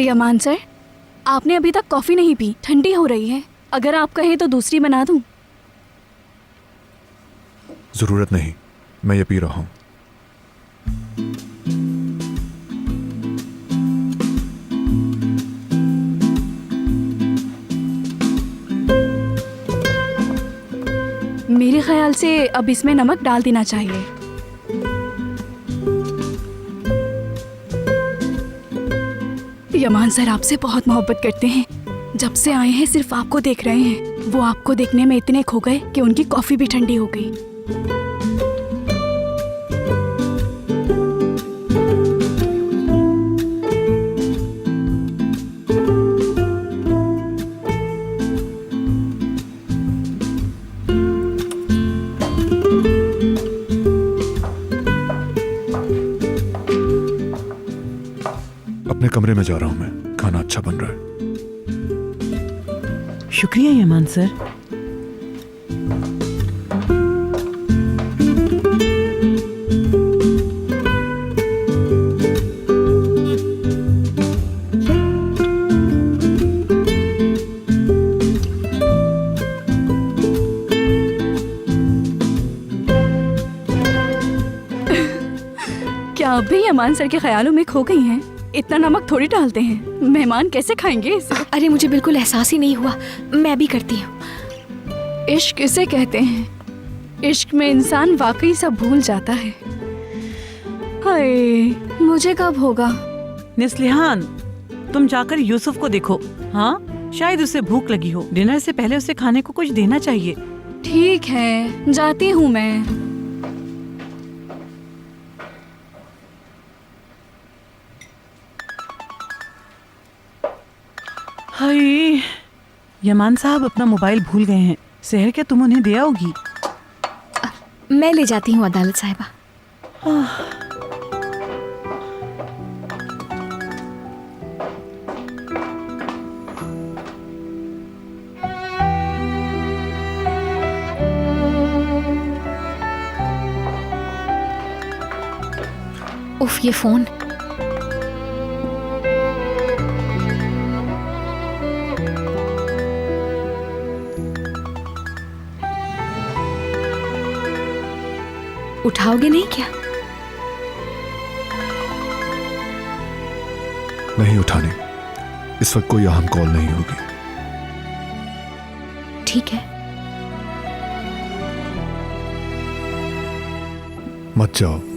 यमान sir, आपने अभी तक कॉफ़ी नहीं पी, ठंडी हो रही है। अगर आप कहें तो दूसरी बना दूं? जरूरत नहीं, मैं ये पी रहा हूं। मेरे ख्याल से अब इसमें नमक डाल देना चाहिए। यमान सर आपसे बहुत मोहब्बत करते हैं। जब से आए हैं सिर्फ आपको देख रहे हैं। वो आपको देखने में इतने खो गए कि उनकी कॉफी भी ठंडी हो गई। अपने कमरे में जा रहा हूं मैं, खाना अच्छा बन रहा है। शुक्रिया यमान सर। क्या आप भी यमान सर के ख्यालों में खो गई हैं? इतना नमक थोड़ी डालते हैं, मेहमान कैसे खाएंगे इसे? अरे मुझे बिल्कुल एहसास ही नहीं हुआ, मैं भी करती हूँ। इश्क इसे कहते हैं। इश्क में इंसान वाकई सब भूल जाता है। हाय, मुझे कब होगा? निस्लिहान, तुम जाकर यूसुफ को देखो। हाँ, शायद उसे भूख लगी हो। डिनर से पहले उसे खाने को कुछ देना चाहिए। ठीक है, जाती हूँ मैं। हाय, यमान साहब अपना मोबाइल भूल गए हैं। सहर क्या तुम उन्हें दे आओगी? मैं ले जाती हूँ अदालत साहिबा। उफ, ये फोन। उठाओगे नहीं क्या? नहीं उठानी, इस वक्त कोई अहम कॉल नहीं होगी। ठीक है। मत जाओ।